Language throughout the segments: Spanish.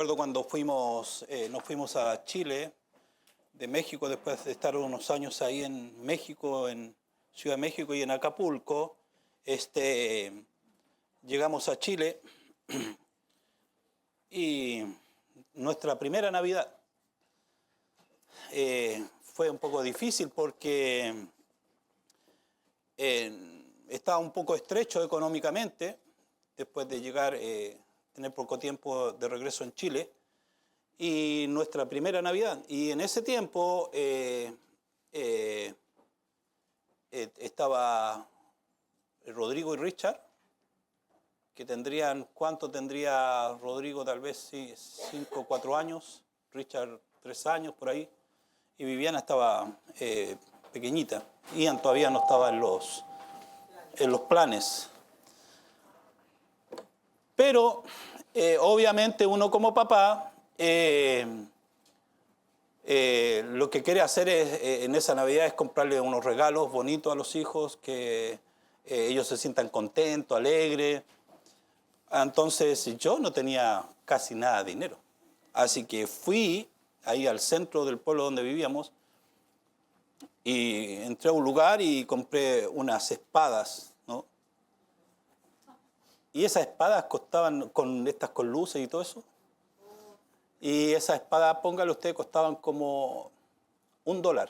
Recuerdo cuando nos fuimos a Chile, de México, después de estar unos años ahí en México, en Ciudad de México y en Acapulco, llegamos a Chile y nuestra primera Navidad fue un poco difícil porque estaba un poco estrecho económicamente después de llegar, tener poco tiempo de regreso en Chile. Y nuestra primera Navidad. Y en ese tiempo estaba Rodrigo y Richard, que tendrían, ¿cuánto tendría Rodrigo? Tal vez 5 o 4 años, Richard 3 años por ahí, y Viviana estaba pequeñita. Ian todavía no estaba en los planes. Pero obviamente uno como papá, lo que quiere hacer en esa Navidad es comprarle unos regalos bonitos a los hijos, que ellos se sientan contentos, alegres. Entonces yo no tenía casi nada de dinero. Así que fui ahí al centro del pueblo donde vivíamos y entré a un lugar y compré unas espadas, ¿no? Y esas espadas costaban, con luces y todo eso. Y esas espadas, póngale usted, costaban como $1.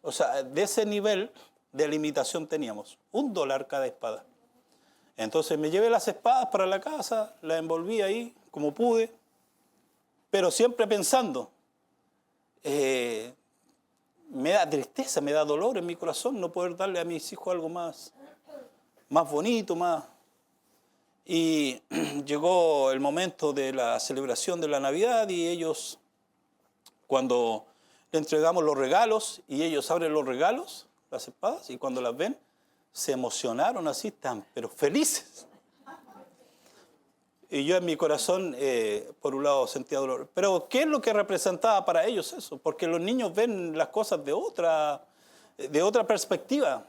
O sea, de ese nivel de limitación teníamos. $1 cada espada. Entonces me llevé las espadas para la casa, las envolví ahí como pude, pero siempre pensando, me da tristeza, me da dolor en mi corazón no poder darle a mis hijos algo más bonito, más... Y llegó el momento de la celebración de la Navidad y ellos, cuando le entregamos los regalos y ellos abren los regalos, las espadas, y cuando las ven, se emocionaron así, están pero felices. Y yo en mi corazón, por un lado, sentía dolor. Pero ¿qué es lo que representaba para ellos eso? Porque los niños ven las cosas de otra perspectiva,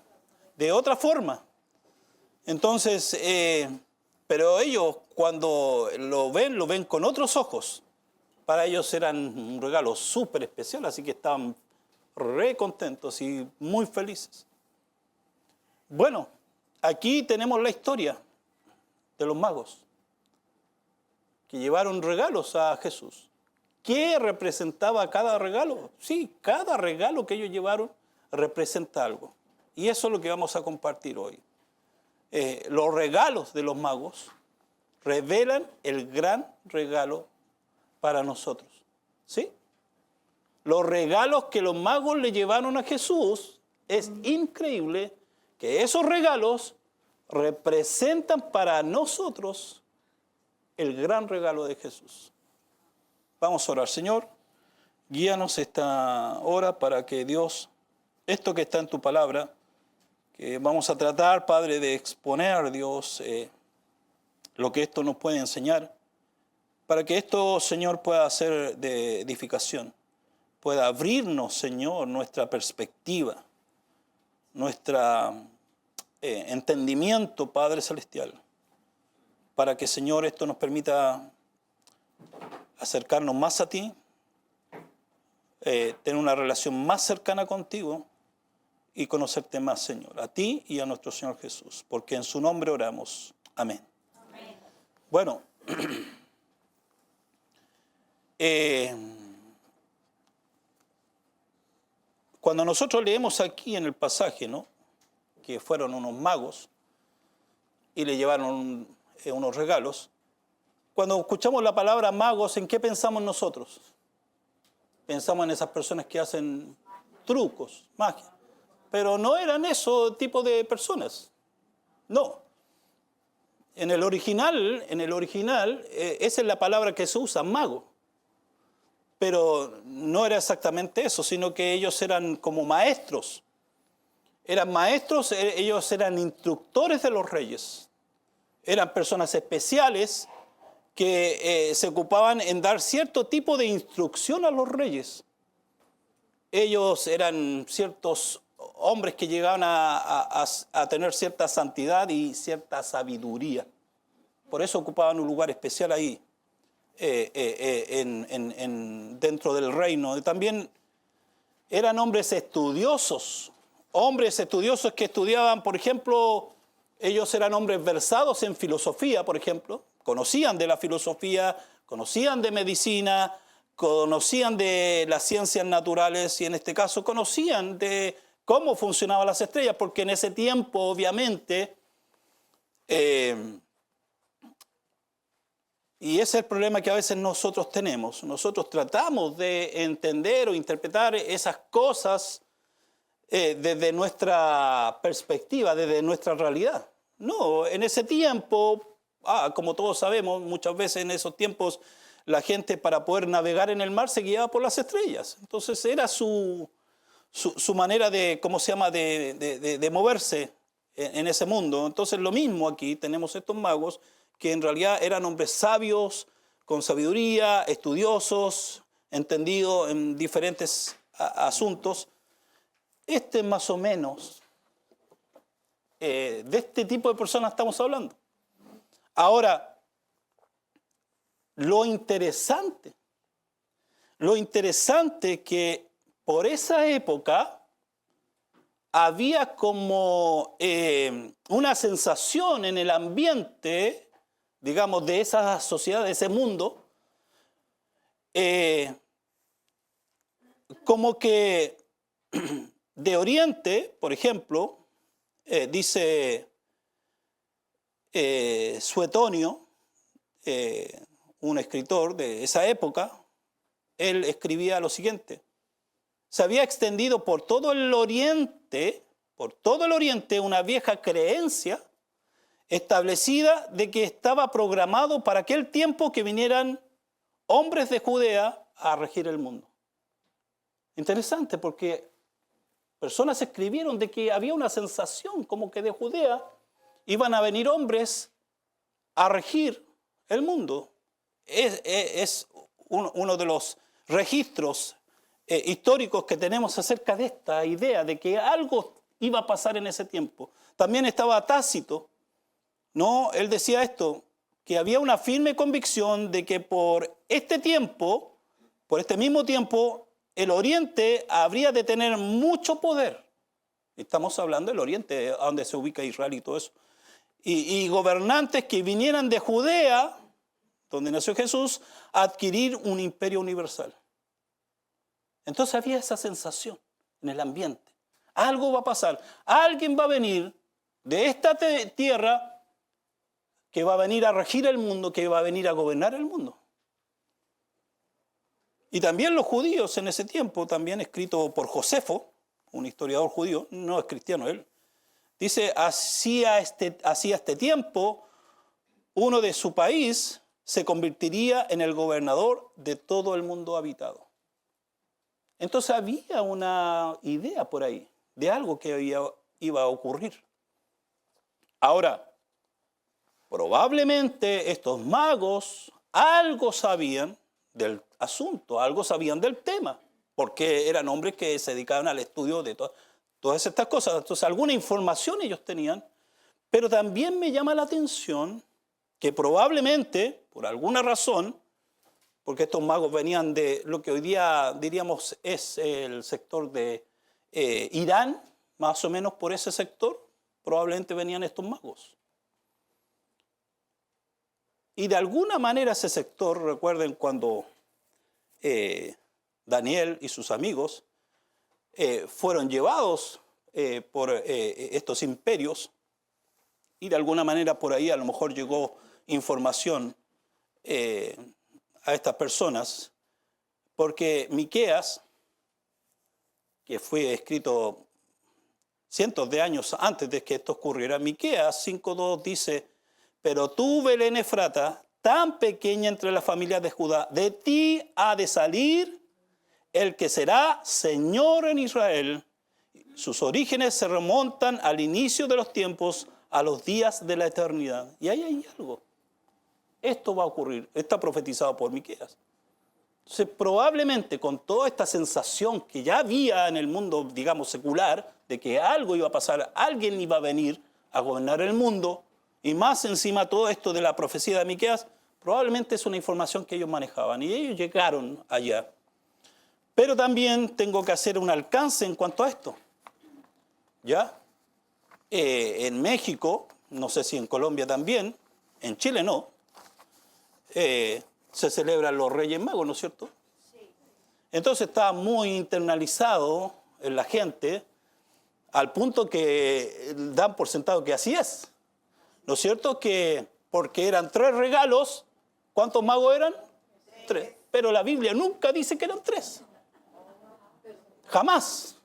de otra forma. Entonces... pero ellos cuando lo ven con otros ojos. Para ellos eran un regalo súper especial, así que estaban re contentos y muy felices. Bueno, aquí tenemos la historia de los magos que llevaron regalos a Jesús. ¿Qué representaba cada regalo? Sí, cada regalo que ellos llevaron representa algo. Y eso es lo que vamos a compartir hoy. Los regalos de los magos revelan el gran regalo para nosotros. ¿Sí? Los regalos que los magos le llevaron a Jesús, es increíble que esos regalos representan para nosotros el gran regalo de Jesús. Vamos a orar. Señor, guíanos esta hora para que Dios, esto que está en tu palabra, que vamos a tratar, Padre, de exponer, Dios, lo que esto nos puede enseñar, para que esto, Señor, pueda ser de edificación, pueda abrirnos, Señor, nuestra perspectiva, nuestro entendimiento, Padre Celestial, para que, Señor, esto nos permita acercarnos más a ti, tener una relación más cercana contigo, y conocerte más, Señor, a ti y a nuestro Señor Jesús, porque en su nombre oramos. Amén. Amén. Bueno, cuando nosotros leemos aquí en el pasaje, ¿no?, que fueron unos magos y le llevaron unos regalos, cuando escuchamos la palabra magos, ¿en qué pensamos nosotros? Pensamos en esas personas que hacen trucos, magia. Pero no eran esos tipos de personas. No. En el original, esa es la palabra que se usa, mago. Pero no era exactamente eso, sino que ellos eran como maestros. Eran maestros, ellos eran instructores de los reyes. Eran personas especiales que se ocupaban en dar cierto tipo de instrucción a los reyes. Ellos eran ciertos hombres que llegaban a tener cierta santidad y cierta sabiduría. Por eso ocupaban un lugar especial ahí. dentro del reino. También eran hombres estudiosos que estudiaban, por ejemplo, ellos eran hombres versados en filosofía, por ejemplo, conocían de la filosofía, conocían de medicina, conocían de las ciencias naturales y en este caso conocían de cómo funcionaban las estrellas, porque en ese tiempo, obviamente, y ese es el problema que a veces nosotros tenemos. Nosotros tratamos de entender o interpretar esas cosas desde nuestra perspectiva, desde nuestra realidad. No, en ese tiempo, como todos sabemos, muchas veces en esos tiempos la gente para poder navegar en el mar se guiaba por las estrellas. Entonces era su manera de, ¿cómo se llama?, de moverse en ese mundo. Entonces lo mismo aquí, tenemos estos magos que en realidad eran hombres sabios, con sabiduría, estudiosos, entendidos en diferentes asuntos. Más o menos, de este tipo de personas estamos hablando. Ahora, lo interesante que por esa época había como una sensación en el ambiente, digamos, de esa sociedad, de ese mundo, como que de Oriente, por ejemplo, dice Suetonio, un escritor de esa época, él escribía lo siguiente: se había extendido por todo el Oriente una vieja creencia establecida de que estaba programado para aquel tiempo que vinieran hombres de Judea a regir el mundo. Interesante, porque personas escribieron de que había una sensación como que de Judea iban a venir hombres a regir el mundo. Es uno de los registros históricos que tenemos acerca de esta idea de que algo iba a pasar en ese tiempo. También estaba Tácito, ¿no? Él decía esto, que había una firme convicción de que por este mismo tiempo, el Oriente habría de tener mucho poder. Estamos hablando del Oriente, donde se ubica Israel y todo eso. Y gobernantes que vinieran de Judea, donde nació Jesús, a adquirir un imperio universal. Entonces había esa sensación en el ambiente. Algo va a pasar. Alguien va a venir de esta tierra que va a venir a regir el mundo, que va a venir a gobernar el mundo. Y también los judíos en ese tiempo, también escrito por Josefo, un historiador judío, no es cristiano él, dice, hacía este tiempo, uno de su país se convertiría en el gobernador de todo el mundo habitado. Entonces había una idea por ahí de algo que iba a ocurrir. Ahora, probablemente estos magos algo sabían del asunto, algo sabían del tema, porque eran hombres que se dedicaban al estudio de todas estas cosas. Entonces, alguna información ellos tenían, pero también me llama la atención que probablemente, por alguna razón, porque estos magos venían de lo que hoy día diríamos es el sector de Irán, más o menos por ese sector, probablemente venían estos magos. Y de alguna manera ese sector, recuerden cuando Daniel y sus amigos fueron llevados por estos imperios, y de alguna manera por ahí a lo mejor llegó información a estas personas, porque Miqueas, que fue escrito cientos de años antes de que esto ocurriera, Miqueas 5:2 dice: pero tú, Belén Efrata, tan pequeña entre las familias de Judá, de ti ha de salir el que será Señor en Israel. Sus orígenes se remontan al inicio de los tiempos, a los días de la eternidad. Y ahí hay algo. Esto va a ocurrir, está profetizado por Miqueas. Entonces, probablemente con toda esta sensación que ya había en el mundo, digamos, secular, de que algo iba a pasar, alguien iba a venir a gobernar el mundo, y más encima todo esto de la profecía de Miqueas, Probablemente es una información que ellos manejaban y ellos llegaron allá. Pero también tengo que hacer un alcance en cuanto a esto. ¿Ya? En México, no sé si en Colombia también, en Chile no, se celebran los Reyes Magos, ¿no es cierto? Entonces está muy internalizado en la gente al punto que dan por sentado que así es. ¿No es cierto? Que porque eran 3 regalos, ¿cuántos magos eran? 3. Pero la Biblia nunca dice que eran 3. Jamás.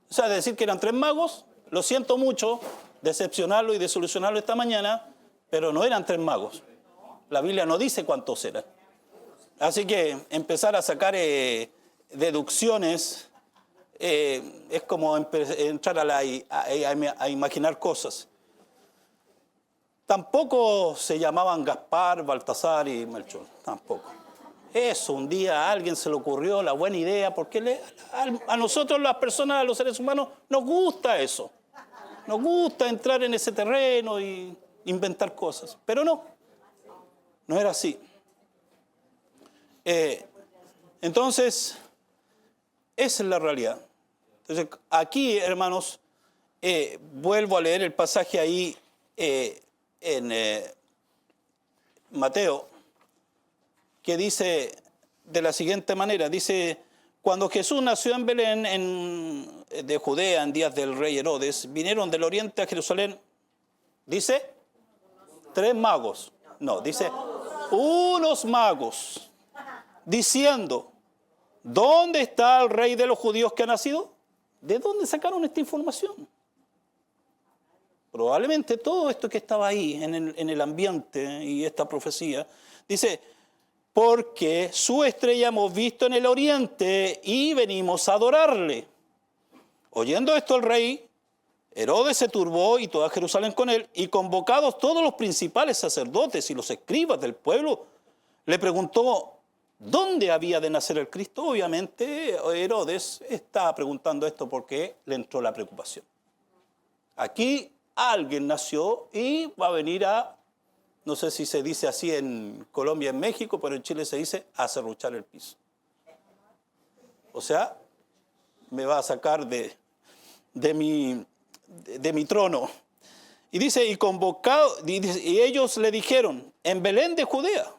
O sea, decir que eran 3 magos, lo siento mucho, decepcionarlo y desolucionarlo esta mañana, pero no eran 3 magos. La Biblia no dice cuántos eran. Así que empezar a sacar deducciones es como entrar a imaginar cosas. Tampoco se llamaban Gaspar, Baltasar y Melchor, tampoco. Eso, un día a alguien se le ocurrió la buena idea, porque a nosotros las personas, a los seres humanos, nos gusta eso. Nos gusta entrar en ese terreno y inventar cosas, pero no era así. Entonces, esa es la realidad. Entonces, aquí, hermanos, vuelvo a leer el pasaje ahí en Mateo, que dice de la siguiente manera, dice, cuando Jesús nació en Belén de Judea en días del rey Herodes, vinieron del oriente a Jerusalén, dice, 3 magos, no, dice, unos magos, diciendo, ¿dónde está el rey de los judíos que ha nacido? ¿De dónde sacaron esta información? Probablemente todo esto que estaba ahí en el ambiente y esta profecía, dice, porque su estrella hemos visto en el oriente y venimos a adorarle. Oyendo esto el rey, Herodes se turbó y toda Jerusalén con él, y convocados todos los principales sacerdotes y los escribas del pueblo, le preguntó, ¿dónde había de nacer el Cristo? Obviamente Herodes estaba preguntando esto porque le entró la preocupación. Aquí alguien nació y va a venir no sé si se dice así en Colombia, en México, pero en Chile se dice a serruchar el piso. O sea, me va a sacar de mi trono. Y dice, y ellos le dijeron, en Belén de Judea,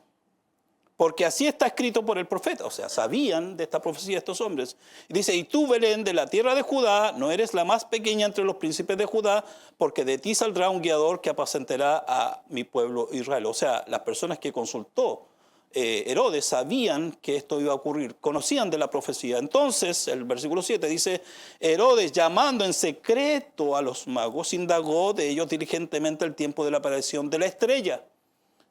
porque así está escrito por el profeta. O sea, sabían de esta profecía estos hombres. Y dice, y tú, Belén, de la tierra de Judá, no eres la más pequeña entre los príncipes de Judá, porque de ti saldrá un guiador que apacentará a mi pueblo Israel. O sea, las personas que consultó Herodes sabían que esto iba a ocurrir, conocían de la profecía. Entonces, el versículo 7 dice, Herodes, llamando en secreto a los magos, indagó de ellos diligentemente el tiempo de la aparición de la estrella.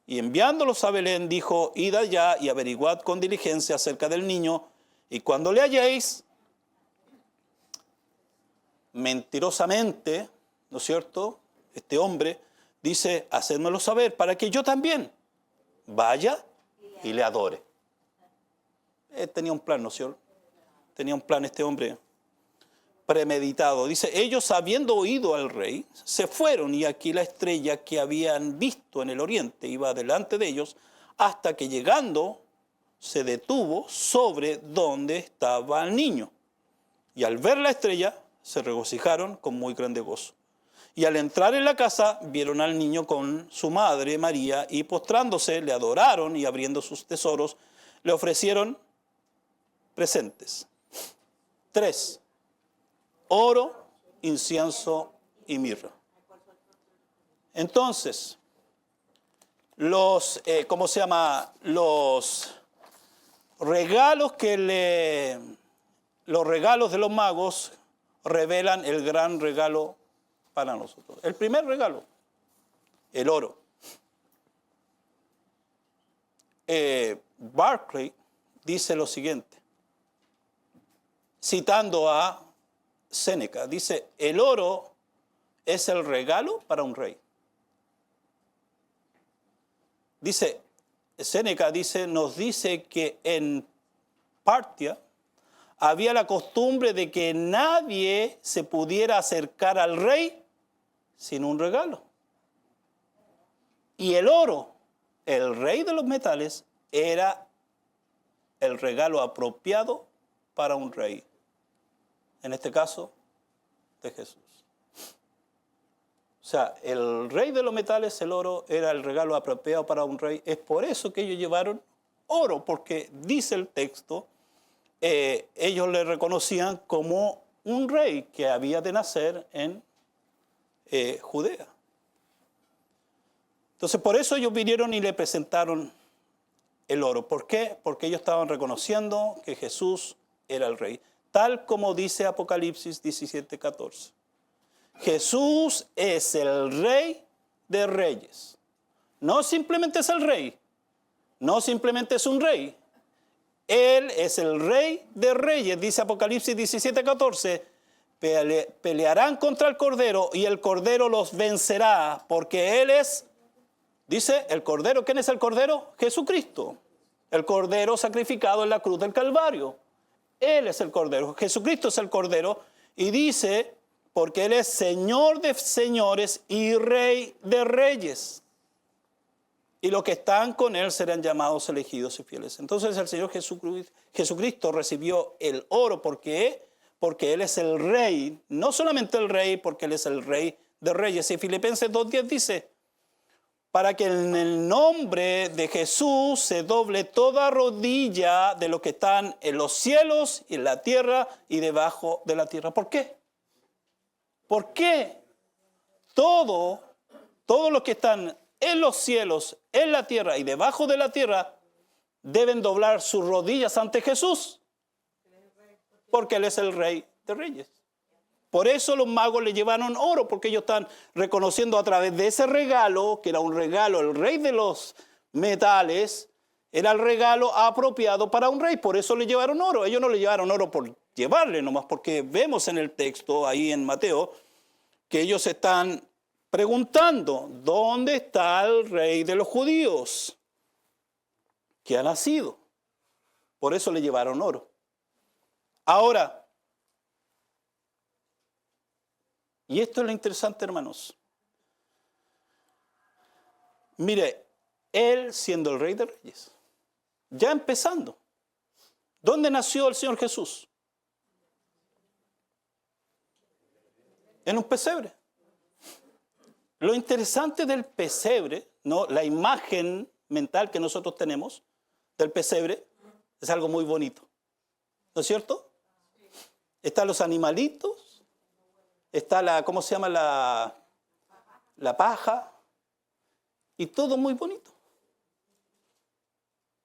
Y enviándolos a Belén, dijo, id allá y averiguad con diligencia acerca del niño, y cuando le halléis, mentirosamente, ¿no es cierto?, este hombre dice, hacedmelo saber para que yo también vaya y le adore. Tenía un plan, ¿no es cierto? Tenía un plan este hombre premeditado. Dice, ellos habiendo oído al rey, se fueron y aquí la estrella que habían visto en el oriente iba delante de ellos hasta que llegando se detuvo sobre donde estaba el niño. Y al ver la estrella se regocijaron con muy grande gozo. Y al entrar en la casa vieron al niño con su madre María y postrándose le adoraron y abriendo sus tesoros le ofrecieron presentes. 3. Oro, incienso y mirra. Entonces, los regalos los regalos de los magos revelan el gran regalo para nosotros. El primer regalo, el oro. Barclay dice lo siguiente, citando a Séneca, dice, el oro es el regalo para un rey. Dice, Séneca nos dice que en Partia había la costumbre de que nadie se pudiera acercar al rey sin un regalo. Y el oro el rey de los metales era el regalo apropiado para un rey. En este caso, de Jesús. O sea, el rey de los metales, el oro, era el regalo apropiado para un rey. Es por eso que ellos llevaron oro, porque dice el texto, ellos le reconocían como un rey que había de nacer en Judea. Entonces, por eso ellos vinieron y le presentaron el oro. ¿Por qué? Porque ellos estaban reconociendo que Jesús era el rey. Tal como dice Apocalipsis 17:14. Jesús es el rey de reyes. No simplemente es el rey. No simplemente es un rey. Él es el rey de reyes. Dice Apocalipsis 17:14. Pelearán contra el Cordero y el Cordero los vencerá. Porque Él es, dice, el Cordero. ¿Quién es el Cordero? Jesucristo. El Cordero sacrificado en la cruz del Calvario. Él es el Cordero. Jesucristo es el Cordero. Y dice, porque Él es Señor de señores y Rey de reyes. Y los que están con Él serán llamados elegidos y fieles. Entonces el Señor Jesucristo recibió el oro porque Él es el Rey. No solamente el Rey, porque Él es el Rey de reyes. Y Filipenses 2:10 dice, para que en el nombre de Jesús se doble toda rodilla de los que están en los cielos y en la tierra y debajo de la tierra. ¿Por qué? ¿Por qué todos los que están en los cielos, en la tierra y debajo de la tierra deben doblar sus rodillas ante Jesús? Porque Él es el Rey de reyes. Por eso los magos le llevaron oro, porque ellos están reconociendo a través de ese regalo, que era un regalo, el rey de los metales, era el regalo apropiado para un rey. Por eso le llevaron oro. Ellos no le llevaron oro por llevarle nomás, porque vemos en el texto, ahí en Mateo, que ellos están preguntando, ¿dónde está el rey de los judíos que ha nacido? Por eso le llevaron oro. Ahora, y esto es lo interesante, hermanos. Mire, Él siendo el Rey de Reyes, ya empezando, ¿dónde nació el Señor Jesús? En un pesebre. Lo interesante del pesebre, ¿no? La imagen mental que nosotros tenemos del pesebre es algo muy bonito. ¿No es cierto? Están los animalitos. Está ¿cómo se llama? La paja. Y todo muy bonito.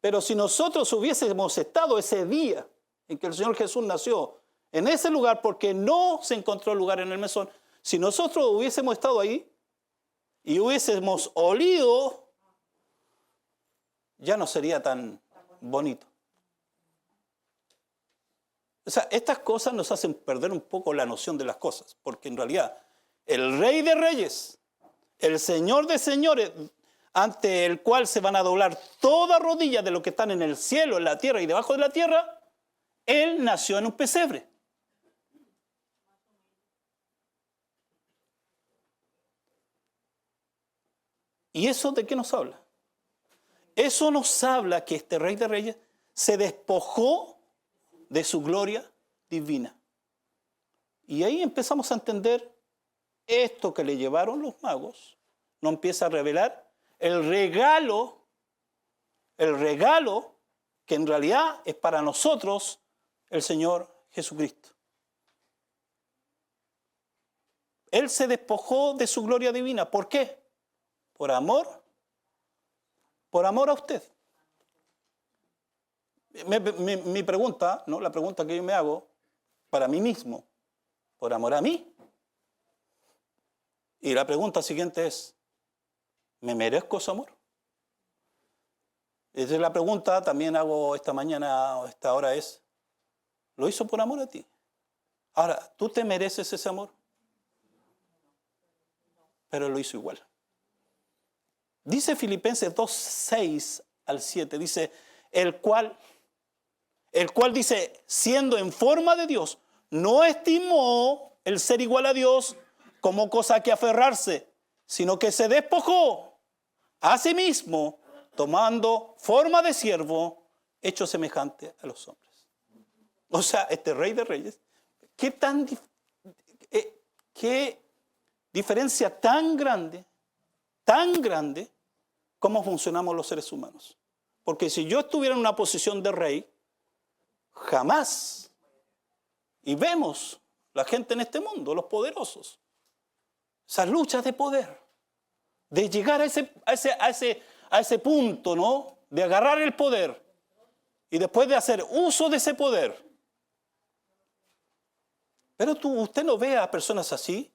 Pero si nosotros hubiésemos estado ese día en que el Señor Jesús nació, en ese lugar, porque no se encontró lugar en el mesón, si nosotros hubiésemos estado ahí y hubiésemos olido, ya no sería tan bonito. O sea, estas cosas nos hacen perder un poco la noción de las cosas, porque en realidad el Rey de Reyes, el Señor de Señores, ante el cual se van a doblar toda rodilla de los que están en el cielo, en la tierra y debajo de la tierra, Él nació en un pesebre. ¿Y eso de qué nos habla? Eso nos habla que este Rey de Reyes se despojó de su gloria divina. Y ahí empezamos a entender esto que le llevaron los magos, nos empieza a revelar el regalo que en realidad es para nosotros el Señor Jesucristo. Él se despojó de su gloria divina. ¿Por qué? Por amor a usted. Mi pregunta, ¿no? La pregunta que yo me hago para mí mismo, por amor a mí. Y la pregunta siguiente es, ¿me merezco ese amor? Esa es la pregunta, también hago esta mañana, o esta hora es, ¿lo hizo por amor a ti? Ahora, ¿tú te mereces ese amor? Pero lo hizo igual. Dice Filipenses 2:6 al 7, dice, el cual dice, siendo en forma de Dios, no estimó el ser igual a Dios como cosa que aferrarse, sino que se despojó a sí mismo, tomando forma de siervo, hecho semejante a los hombres. O sea, este Rey de Reyes, qué diferencia tan grande, cómo funcionamos los seres humanos. Porque si yo estuviera en una posición de rey, jamás, y vemos la gente en este mundo, los poderosos, esas luchas de poder, de llegar a ese punto, ¿no? De agarrar el poder y después de hacer uso de ese poder. Pero usted no ve a personas así,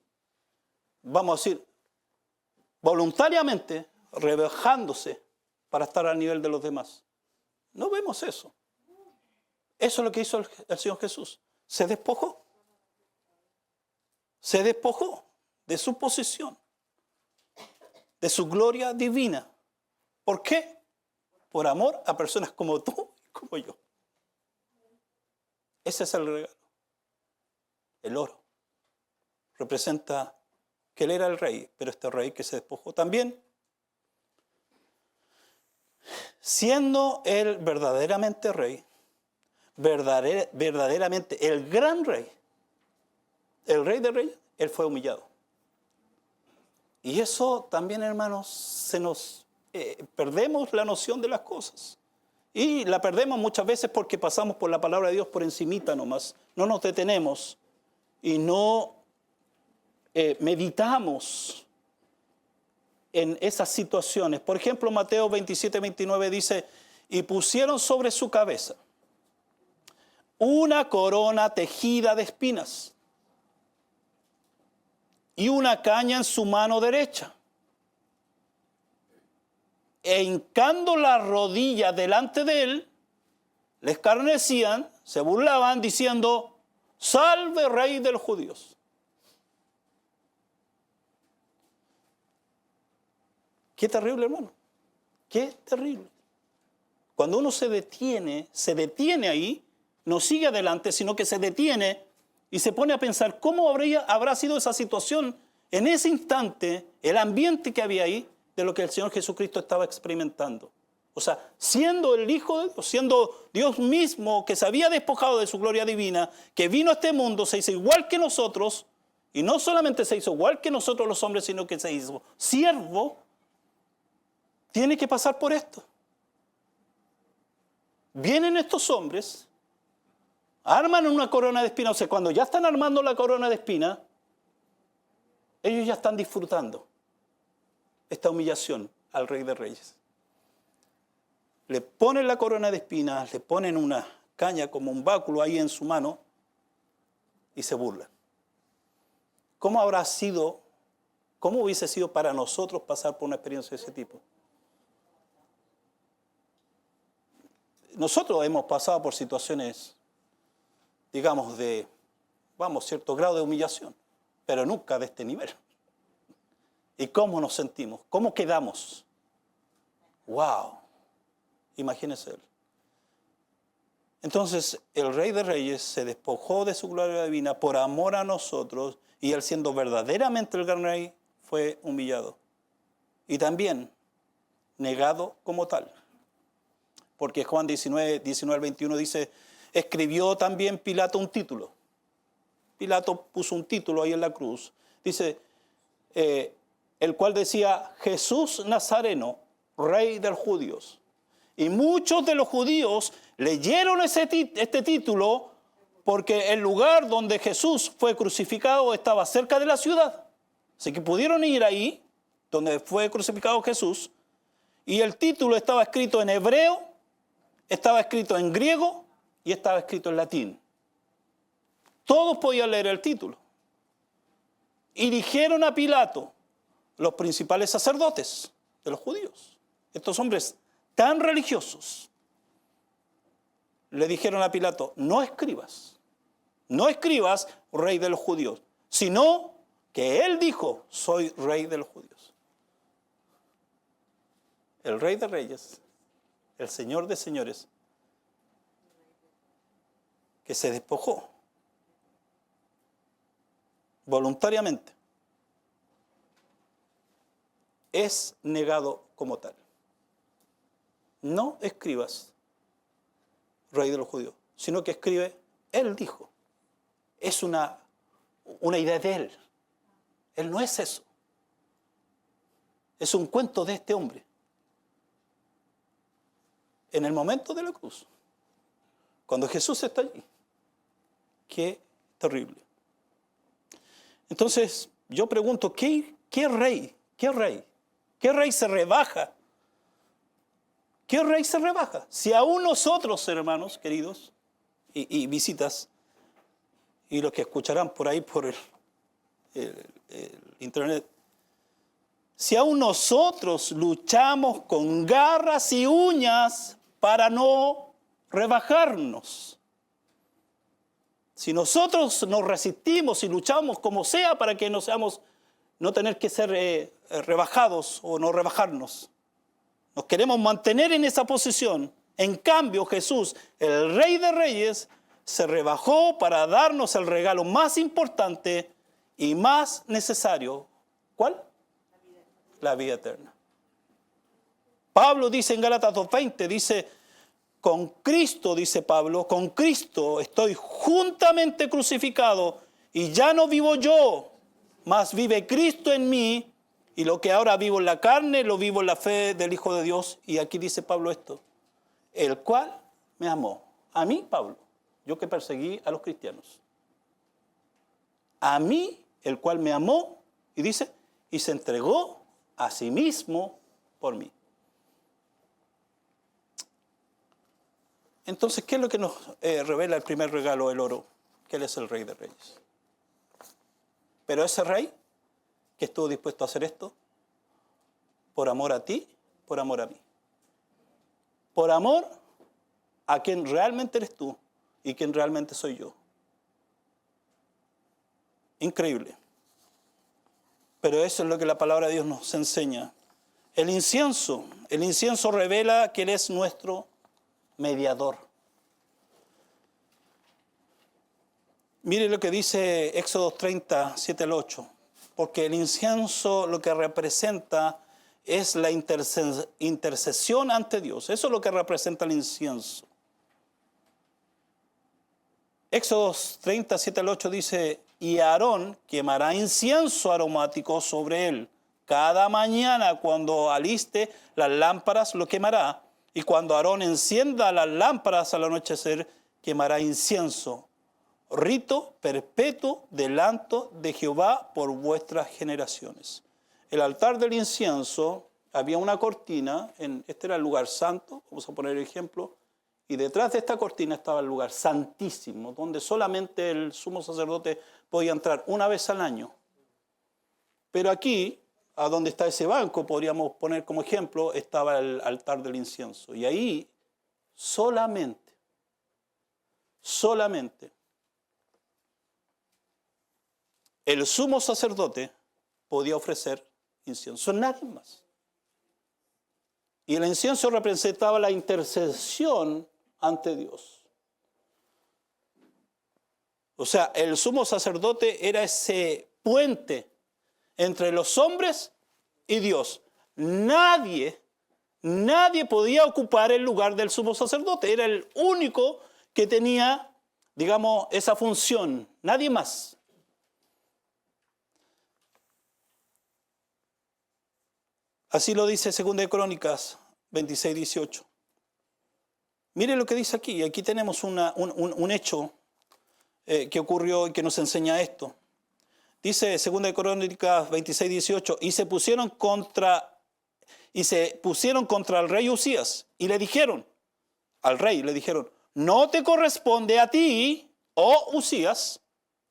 vamos a decir, voluntariamente rebajándose para estar al nivel de los demás. No vemos eso. Eso es lo que hizo el Señor Jesús. Se despojó. Se despojó de su posición, de su gloria divina. ¿Por qué? Por amor a personas como tú y como yo. Ese es el regalo. El oro representa que él era el rey, pero este rey que se despojó también, siendo él verdaderamente rey, verdaderamente el gran rey, el Rey de Reyes, él fue humillado. Y eso también, hermanos, perdemos la noción de las cosas. Y la perdemos muchas veces porque pasamos por la palabra de Dios por encimita nomás. No nos detenemos y no meditamos en esas situaciones. Por ejemplo, Mateo 27-29 dice, y pusieron sobre su cabeza una corona tejida de espinas y una caña en su mano derecha. E hincando la rodilla delante de él, le escarnecían, se burlaban, diciendo, salve Rey de los judíos. Qué terrible, hermano. Qué terrible. Cuando uno se detiene ahí, no sigue adelante, sino que se detiene y se pone a pensar cómo habrá sido esa situación en ese instante, el ambiente que había ahí, de lo que el Señor Jesucristo estaba experimentando. O sea, siendo el Hijo de Dios, siendo Dios mismo que se había despojado de su gloria divina, que vino a este mundo, se hizo igual que nosotros, y no solamente se hizo igual que nosotros los hombres, sino que se hizo siervo, tiene que pasar por esto. Vienen estos hombres, arman una corona de espinas, o sea, cuando ya están armando la corona de espinas, ellos ya están disfrutando esta humillación al Rey de Reyes. Le ponen la corona de espinas, le ponen una caña como un báculo ahí en su mano y se burlan. ¿Cómo hubiese sido para nosotros pasar por una experiencia de ese tipo? Nosotros hemos pasado por situaciones, digamos, cierto grado de humillación, pero nunca de este nivel. ¿Y cómo nos sentimos? ¿Cómo quedamos? ¡Wow! Imagínense él. Entonces, el Rey de Reyes se despojó de su gloria divina por amor a nosotros, y él, siendo verdaderamente el gran rey, fue humillado. Y también negado como tal. Porque Juan 19-21 dice, escribió también Pilato un título. Pilato puso un título ahí en la cruz. Dice, el cual decía, Jesús Nazareno, Rey de los judíos. Y muchos de los judíos leyeron este título porque el lugar donde Jesús fue crucificado estaba cerca de la ciudad. Así que pudieron ir ahí, donde fue crucificado Jesús, y el título estaba escrito en hebreo, estaba escrito en griego y estaba escrito en latín. Todos podían leer el título. Y dijeron a Pilato, los principales sacerdotes de los judíos, estos hombres tan religiosos, le dijeron a Pilato, no escribas, Rey de los judíos, sino que él dijo, soy Rey de los judíos. El Rey de Reyes, el Señor de señores, que se despojó voluntariamente, es negado como tal. no escribas, rey de los judíos, sino que escribe, él dijo. Es una idea de él. Él no es eso. Es un cuento de este hombre. En el momento de la cruz, cuando Jesús está allí, qué terrible. Entonces, yo pregunto, ¿qué rey se rebaja? ¿Qué rey se rebaja? Si aún nosotros, hermanos queridos, y visitas, y los que escucharán por ahí por el internet, si aún nosotros luchamos con garras y uñas para no rebajarnos, si nosotros nos resistimos y luchamos como sea para que no tener que ser rebajados o no rebajarnos, nos queremos mantener en esa posición. En cambio, Jesús, el Rey de Reyes, se rebajó para darnos el regalo más importante y más necesario. ¿Cuál? La vida eterna. Pablo dice en Gálatas 2:20, dice, con Cristo, dice Pablo, con Cristo estoy juntamente crucificado y ya no vivo yo, mas vive Cristo en mí, y lo que ahora vivo en la carne, lo vivo en la fe del Hijo de Dios. Y aquí dice Pablo esto, el cual me amó. A mí, Pablo, yo que perseguí a los cristianos. A mí, el cual me amó, y dice, y se entregó a sí mismo por mí. Entonces, ¿qué es lo que nos revela el primer regalo, el oro? Que Él es el Rey de Reyes. Pero ese Rey que estuvo dispuesto a hacer esto, por amor a ti, por amor a mí. Por amor a quien realmente eres tú y quien realmente soy yo. Increíble. Pero eso es lo que la palabra de Dios nos enseña. El incienso revela que Él es nuestro mediador. Mire lo que dice Éxodo 30, 7 al 8. Porque el incienso lo que representa es la intercesión ante Dios. Eso es lo que representa el incienso. Éxodo 30, 7 al 8 dice, y Aarón quemará incienso aromático sobre él. Cada mañana cuando aliste las lámparas lo quemará. Y cuando Aarón encienda las lámparas al anochecer, quemará incienso. Rito perpetuo delante de Jehová por vuestras generaciones. El altar del incienso, había una cortina, este era el lugar santo, vamos a poner el ejemplo, y detrás de esta cortina estaba el lugar santísimo, donde solamente el sumo sacerdote podía entrar una vez al año. Pero aquí, a donde está ese banco, podríamos poner como ejemplo, estaba el altar del incienso. Y ahí solamente, el sumo sacerdote podía ofrecer incienso, nadie más. Y el incienso representaba la intercesión ante Dios. O sea, el sumo sacerdote era ese puente entre los hombres y Dios. Nadie podía ocupar el lugar del sumo sacerdote. Era el único que tenía, digamos, esa función. Nadie más. Así lo dice 2 de Crónicas 26, 18. Mire lo que dice aquí. Aquí tenemos un hecho que ocurrió y que nos enseña esto. Dice 2 de Crónicas 26, 18. Y se pusieron contra el rey Usías y le dijeron, al rey le dijeron, no te corresponde a ti, oh Usías,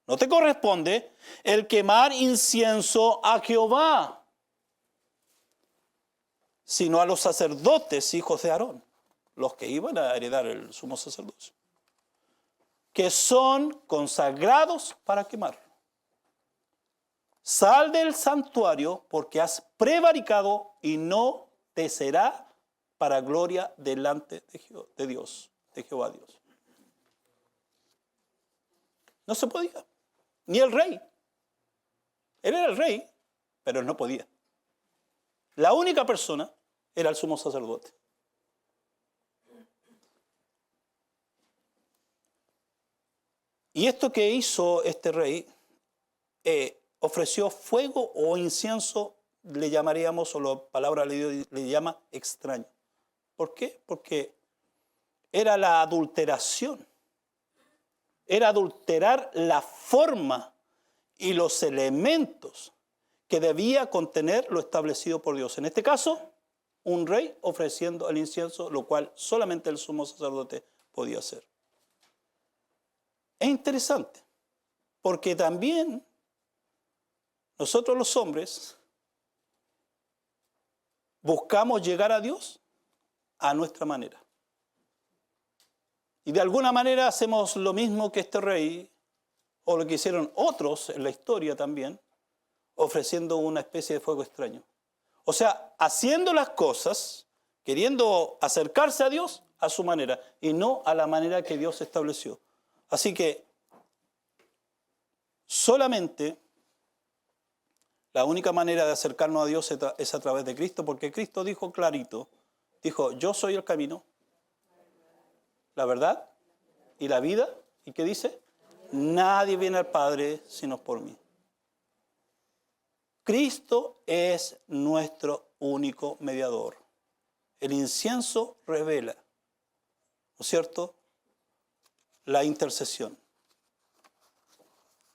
no te corresponde el quemar incienso a Jehová, sino a los sacerdotes, hijos de Aarón, los que iban a heredar el sumo sacerdocio, que son consagrados para quemarlo. Sal del santuario porque has prevaricado y no te será para gloria delante de Dios, de Jehová Dios. No se podía, ni el rey. Él era el rey, pero él no podía. La única persona era el sumo sacerdote. Y esto que hizo este rey, ofreció fuego o incienso, le llamaríamos, o la palabra le llama extraño. ¿Por qué? Porque era la adulteración. Era adulterar la forma y los elementos que debía contener lo establecido por Dios. En este caso, un rey ofreciendo el incienso, lo cual solamente el sumo sacerdote podía hacer. Es interesante, porque también nosotros los hombres buscamos llegar a Dios a nuestra manera. Y de alguna manera hacemos lo mismo que este rey, o lo que hicieron otros en la historia también, ofreciendo una especie de fuego extraño. O sea, haciendo las cosas, queriendo acercarse a Dios a su manera, y no a la manera que Dios estableció. Así que solamente la única manera de acercarnos a Dios es a través de Cristo, porque Cristo dijo clarito, dijo, yo soy el camino, la verdad y la vida. ¿Y qué dice? Nadie viene al Padre sino por mí. Cristo es nuestro único mediador. El incienso revela, ¿no es cierto?, la intercesión.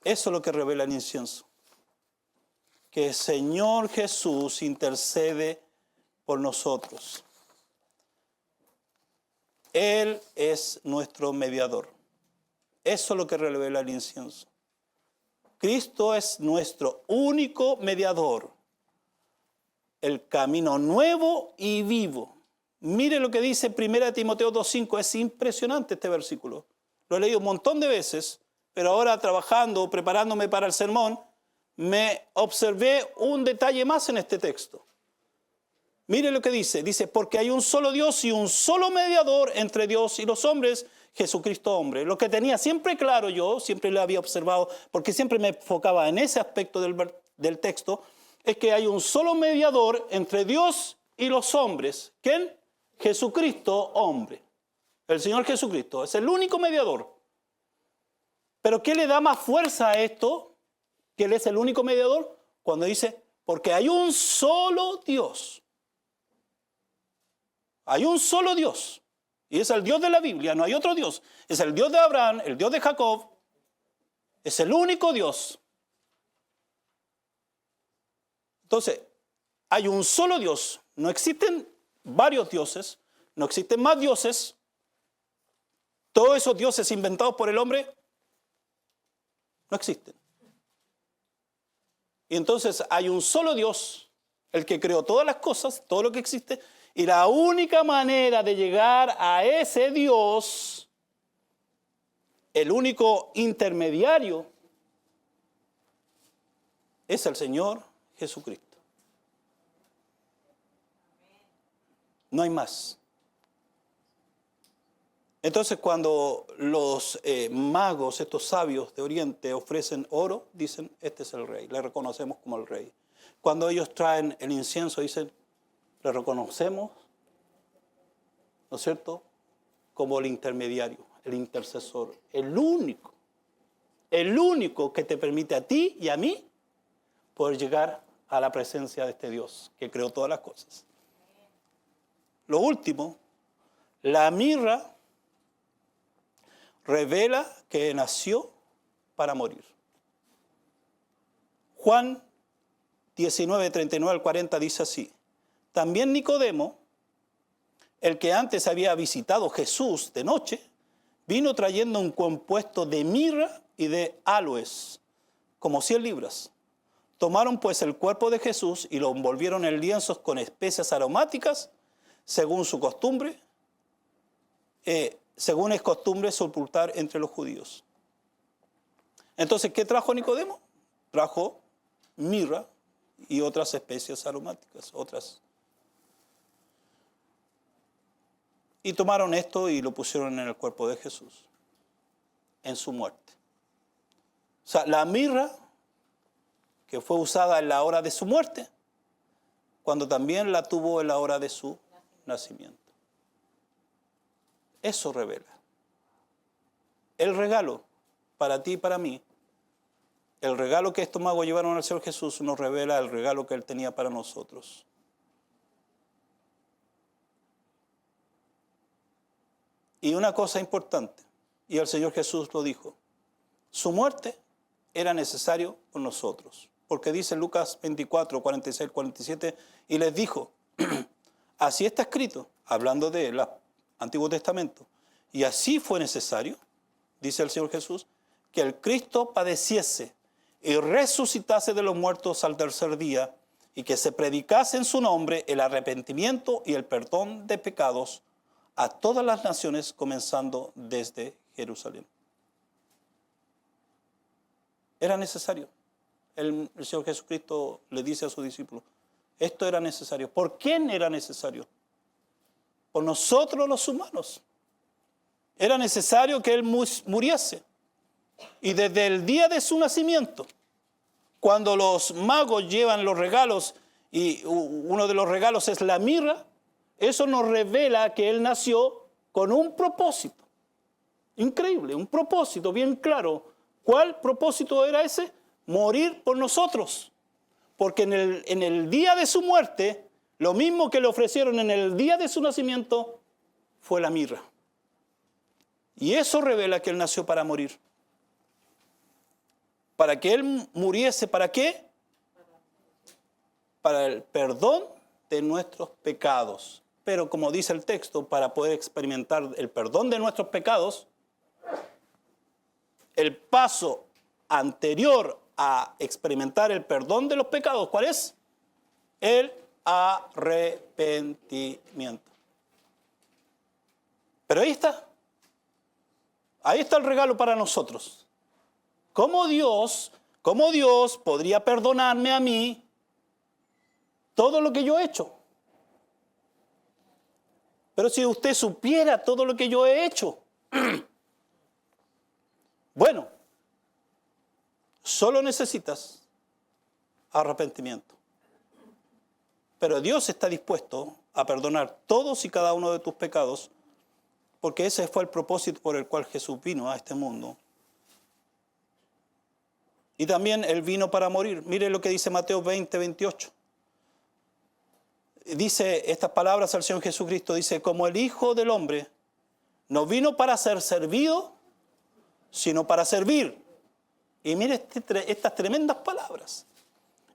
Eso es lo que revela el incienso. Que el Señor Jesús intercede por nosotros. Él es nuestro mediador. Eso es lo que revela el incienso. Cristo es nuestro único mediador. El camino nuevo y vivo. Mire lo que dice 1 Timoteo 2:5. Es impresionante este versículo. Lo he leído un montón de veces, pero ahora trabajando, preparándome para el sermón, me observé un detalle más en este texto. Mire lo que dice. Dice, porque hay un solo Dios y un solo mediador entre Dios y los hombres, Jesucristo hombre. Lo que tenía siempre claro yo, siempre lo había observado, porque siempre me enfocaba en ese aspecto del texto, es que hay un solo mediador entre Dios y los hombres. ¿Quién? Jesucristo hombre. El Señor Jesucristo es el único mediador. Pero ¿qué le da más fuerza a esto? Que Él es el único mediador. Cuando dice, porque hay un solo Dios. Hay un solo Dios. Y es el Dios de la Biblia, no hay otro Dios. Es el Dios de Abraham, el Dios de Jacob. Es el único Dios. Entonces, hay un solo Dios. No existen varios dioses. No existen más dioses. Todos esos dioses inventados por el hombre no existen. Y entonces hay un solo Dios, el que creó todas las cosas, todo lo que existe. Y la única manera de llegar a ese Dios, el único intermediario, es el Señor Jesucristo. No hay más. Entonces cuando los magos, estos sabios de Oriente, ofrecen oro, dicen, este es el rey, le reconocemos como el rey. Cuando ellos traen el incienso, dicen, le reconocemos, ¿no es cierto?, como el intermediario, el intercesor, el único que te permite a ti y a mí poder llegar a la presencia de este Dios que creó todas las cosas. Lo último, la mirra revela que nació para morir. Juan 19, 39 al 40 dice así, también Nicodemo, el que antes había visitado Jesús de noche, vino trayendo un compuesto de mirra y de áloes, como 100 libras. Tomaron pues el cuerpo de Jesús y lo envolvieron en lienzos con especias aromáticas, según su costumbre, según es costumbre sepultar entre los judíos. Entonces, ¿qué trajo Nicodemo? Trajo mirra y otras especias aromáticas, otras. Y tomaron esto y lo pusieron en el cuerpo de Jesús, en su muerte. O sea, la mirra que fue usada en la hora de su muerte, cuando también la tuvo en la hora de su nacimiento. Eso revela. El regalo para ti y para mí, el regalo que estos magos llevaron al Señor Jesús nos revela el regalo que Él tenía para nosotros. Y una cosa importante, y el Señor Jesús lo dijo, su muerte era necesario por nosotros. Porque dice Lucas 24, 46, 47, y les dijo, así está escrito, hablando del Antiguo Testamento, y así fue necesario, dice el Señor Jesús, que el Cristo padeciese y resucitase de los muertos al tercer día, y que se predicase en su nombre el arrepentimiento y el perdón de pecados a todas las naciones, comenzando desde Jerusalén. Era necesario. El Señor Jesucristo le dice a sus discípulos, esto era necesario. ¿Por quién era necesario? Por nosotros los humanos. Era necesario que Él muriese. Y desde el día de su nacimiento, cuando los magos llevan los regalos, y uno de los regalos es la mirra, eso nos revela que Él nació con un propósito. Increíble, un propósito bien claro. ¿Cuál propósito era ese? Morir por nosotros. Porque en el día de su muerte, lo mismo que le ofrecieron en el día de su nacimiento, fue la mirra. Y eso revela que Él nació para morir. Para que Él muriese, ¿para qué? Para el perdón de nuestros pecados. Pero como dice el texto, para poder experimentar el perdón de nuestros pecados, el paso anterior a experimentar el perdón de los pecados, ¿cuál es? El arrepentimiento. Pero ahí está el regalo para nosotros. ¿Cómo Dios podría perdonarme a mí todo lo que yo he hecho? Pero si usted supiera todo lo que yo he hecho, bueno, solo necesitas arrepentimiento. Pero Dios está dispuesto a perdonar todos y cada uno de tus pecados, porque ese fue el propósito por el cual Jesús vino a este mundo. Y también Él vino para morir. Mire lo que dice Mateo 20, 28. Dice estas palabras al Señor Jesucristo, dice, como el Hijo del Hombre no vino para ser servido, sino para servir. Y mire estas tremendas palabras.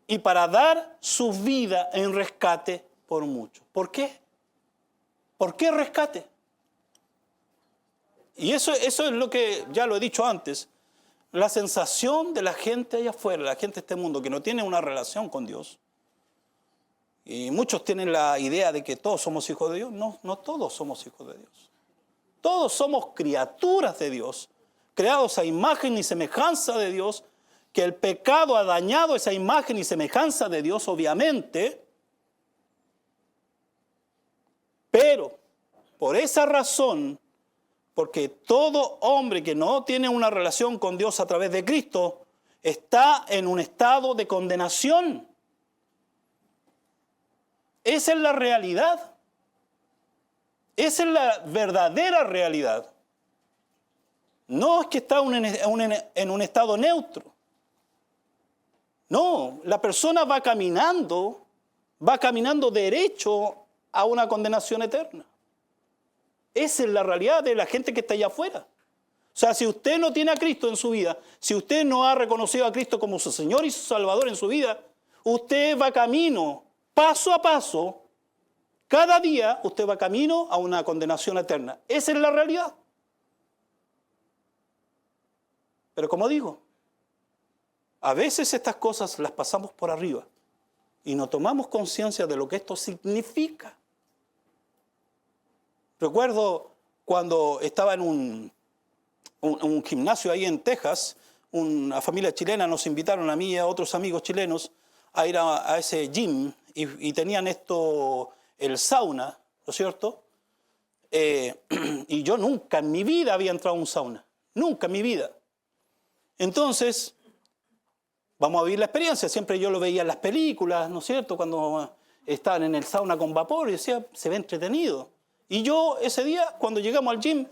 Y para dar su vida en rescate por muchos. ¿Por qué? ¿Por qué rescate? Y eso es lo que ya lo he dicho antes. La sensación de la gente allá afuera, la gente de este mundo que no tiene una relación con Dios. Y muchos tienen la idea de que todos somos hijos de Dios. No, no todos somos hijos de Dios. Todos somos criaturas de Dios, creados a imagen y semejanza de Dios, que el pecado ha dañado esa imagen y semejanza de Dios, obviamente. Pero, por esa razón, porque todo hombre que no tiene una relación con Dios a través de Cristo, está en un estado de condenación. Esa es la realidad. Esa es la verdadera realidad. No es que está en un estado neutro. No, la persona va caminando derecho a una condenación eterna. Esa es la realidad de la gente que está allá afuera. O sea, si usted no tiene a Cristo en su vida, si usted no ha reconocido a Cristo como su Señor y su Salvador en su vida, usted va camino, paso a paso, cada día usted va camino a una condenación eterna. Esa es la realidad. Pero como digo, a veces estas cosas las pasamos por arriba y no tomamos conciencia de lo que esto significa. Recuerdo cuando estaba en un gimnasio ahí en Texas, una familia chilena nos invitaron a mí y a otros amigos chilenos a ir a ese gym y tenían el sauna, ¿no es cierto? Y yo nunca en mi vida había entrado a un sauna, nunca en mi vida. Entonces, vamos a vivir la experiencia. Siempre yo lo veía en las películas, ¿no es cierto? Cuando estaban en el sauna con vapor y decía, se ve entretenido. Y yo ese día, cuando llegamos al gym,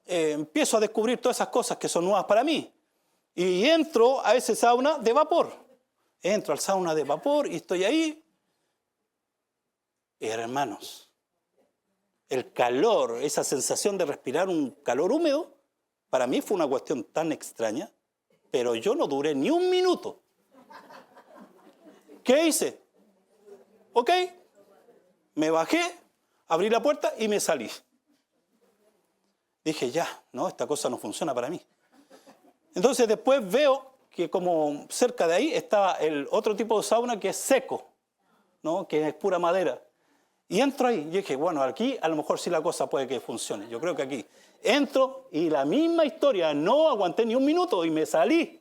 empiezo a descubrir todas esas cosas que son nuevas para mí. Y entro a ese sauna de vapor. Entro al sauna de vapor y estoy ahí. Y hermanos, el calor, esa sensación de respirar un calor húmedo, para mí fue una cuestión tan extraña, pero yo no duré ni un minuto. ¿Qué hice? Ok, me bajé, abrí la puerta y me salí. Dije, ya, no, esta cosa no funciona para mí. Entonces después veo que como cerca de ahí estaba el otro tipo de sauna que es seco, ¿no? Que es pura madera. Y entro ahí y dije, bueno, aquí a lo mejor sí la cosa puede que funcione. Yo creo que aquí. Entro y la misma historia, no aguanté ni un minuto y me salí.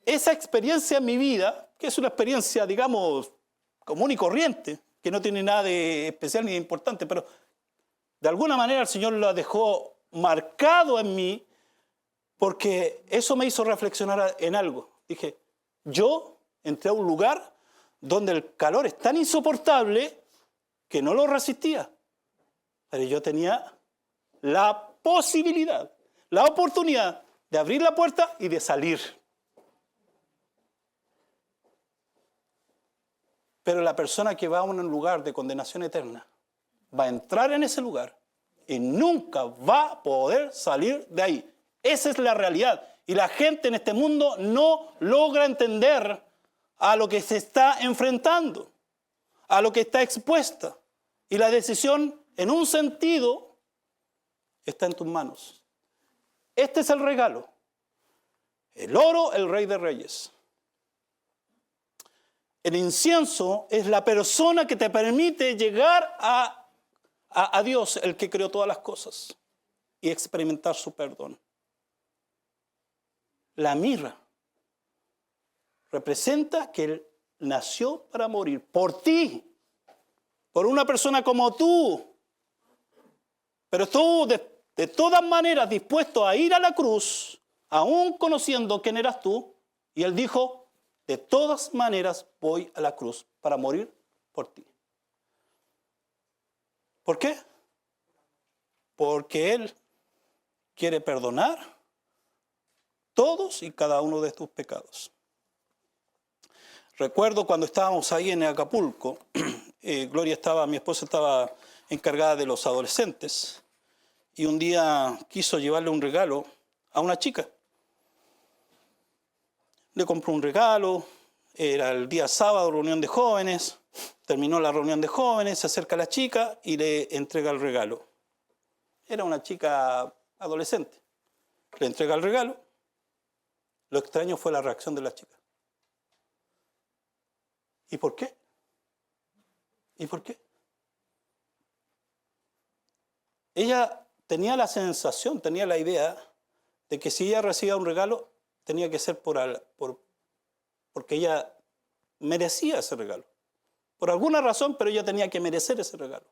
Esa experiencia en mi vida, que es una experiencia, digamos, común y corriente, que no tiene nada de especial ni de importante, pero de alguna manera el Señor la dejó marcado en mí porque eso me hizo reflexionar en algo. Dije, yo entré a un lugar donde el calor es tan insoportable que no lo resistía. Pero yo tenía la posibilidad, la oportunidad de abrir la puerta y de salir. Pero la persona que va a un lugar de condenación eterna va a entrar en ese lugar y nunca va a poder salir de ahí. Esa es la realidad. Y la gente en este mundo no logra entender a lo que se está enfrentando, a lo que está expuesta. Y la decisión, en un sentido, está en tus manos. Este es el regalo. El oro, el Rey de Reyes. El incienso es la persona que te permite llegar a Dios, el que creó todas las cosas, y experimentar su perdón. La mirra representa que Él nació para morir por ti, por una persona como tú. Pero tú, de todas maneras, dispuesto a ir a la cruz, aún conociendo quién eras tú, y Él dijo, de todas maneras voy a la cruz para morir por ti. ¿Por qué? Porque Él quiere perdonar todos y cada uno de tus pecados. Recuerdo cuando estábamos ahí en Acapulco, mi esposa estaba encargada de los adolescentes y un día quiso llevarle un regalo a una chica. Le compró un regalo, era el día sábado, reunión de jóvenes, terminó la reunión de jóvenes, se acerca la chica y le entrega el regalo. Era una chica adolescente. Le entrega el regalo. Lo extraño fue la reacción de la chica. ¿Y por qué? ¿Y por qué? Ella tenía la sensación, tenía la idea de que si ella recibía un regalo, tenía que ser porque ella merecía ese regalo. Por alguna razón, pero ella tenía que merecer ese regalo.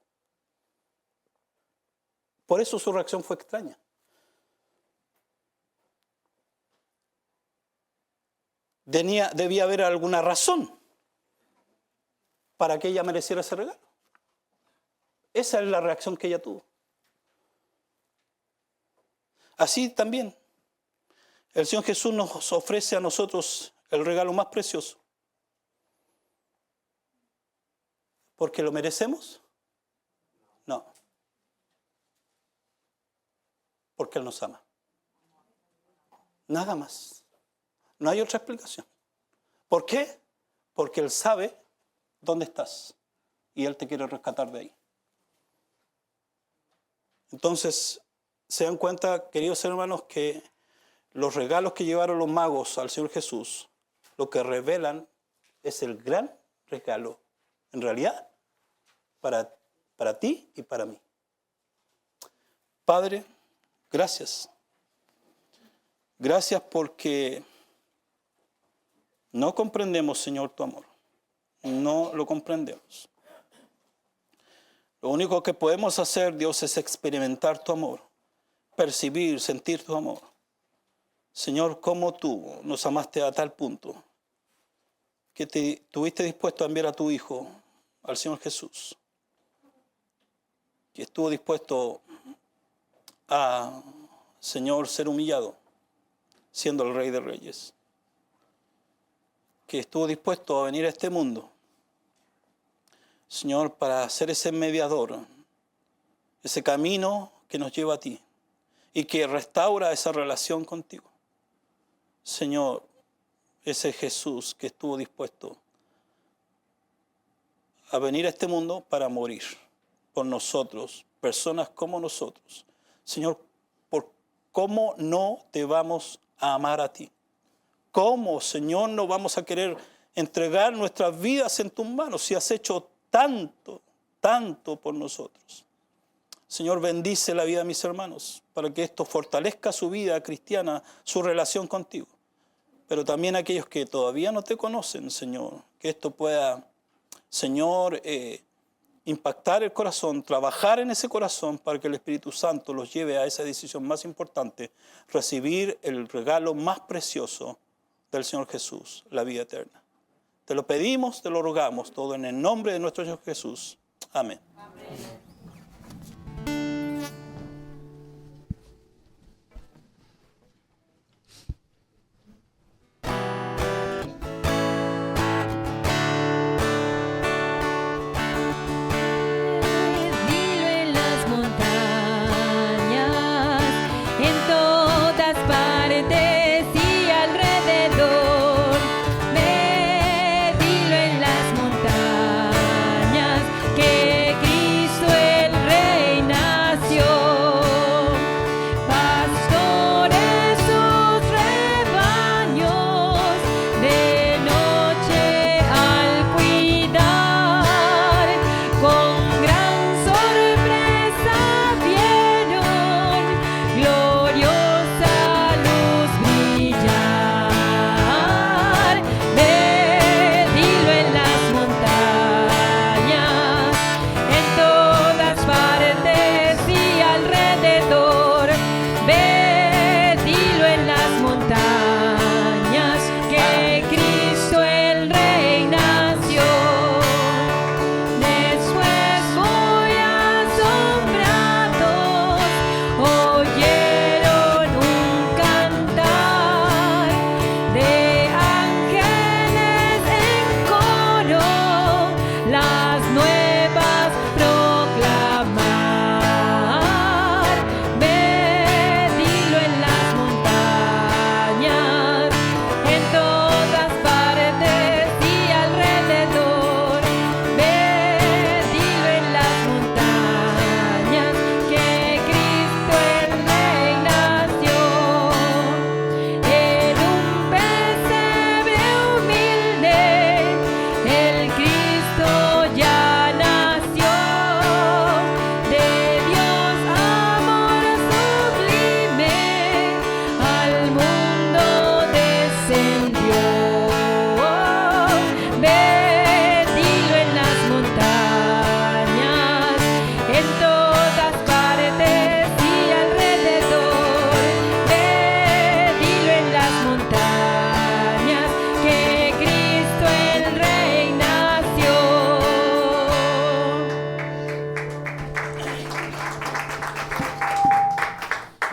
Por eso su reacción fue extraña. Debía haber alguna razón para que ella mereciera ese regalo. Esa es la reacción que ella tuvo. Así también, el Señor Jesús nos ofrece a nosotros el regalo más precioso. ¿Porque lo merecemos? No. Porque Él nos ama. Nada más. No hay otra explicación. ¿Por qué? Porque Él sabe dónde estás y Él te quiere rescatar de ahí. Entonces, se dan cuenta, queridos hermanos, que los regalos que llevaron los magos al Señor Jesús, lo que revelan es el gran regalo, en realidad, para ti y para mí. Padre, gracias. Gracias porque no comprendemos, Señor, tu amor. No lo comprendemos. Lo único que podemos hacer, Dios, es experimentar tu amor, percibir, sentir tu amor. Señor, como tú nos amaste a tal punto que te tuviste dispuesto a enviar a tu Hijo, al Señor Jesús, que estuvo dispuesto a, Señor, ser humillado, siendo el Rey de Reyes, que estuvo dispuesto a venir a este mundo, Señor, para ser ese mediador, ese camino que nos lleva a ti y que restaura esa relación contigo. Señor, ese Jesús que estuvo dispuesto a venir a este mundo para morir por nosotros, personas como nosotros. Señor, ¿cómo no te vamos a amar a ti? ¿Cómo, Señor, no vamos a querer entregar nuestras vidas en tus manos si has hecho tanto, tanto por nosotros? Señor, bendice la vida de mis hermanos para que esto fortalezca su vida cristiana, su relación contigo. Pero también aquellos que todavía no te conocen, Señor, que esto pueda, Señor, impactar el corazón, trabajar en ese corazón para que el Espíritu Santo los lleve a esa decisión más importante, recibir el regalo más precioso del Señor Jesús, la vida eterna. Te lo pedimos, te lo rogamos, todo en el nombre de nuestro Señor Jesús. Amén. Amén.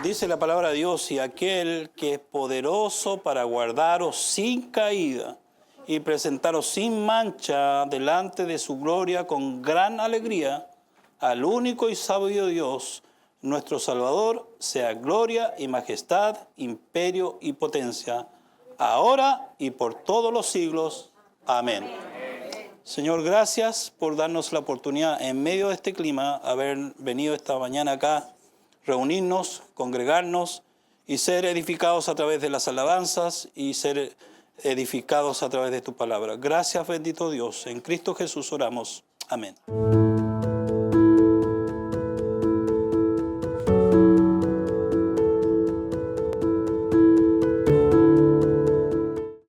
Dice la palabra de Dios: y aquel que es poderoso para guardaros sin caída y presentaros sin mancha delante de su gloria con gran alegría, al único y sabio Dios, nuestro Salvador, sea gloria y majestad, imperio y potencia, ahora y por todos los siglos. Amén. Señor, gracias por darnos la oportunidad en medio de este clima, haber venido esta mañana acá, reunirnos, congregarnos y ser edificados a través de las alabanzas y ser edificados a través de tu palabra. Gracias, bendito Dios. En Cristo Jesús oramos. Amén.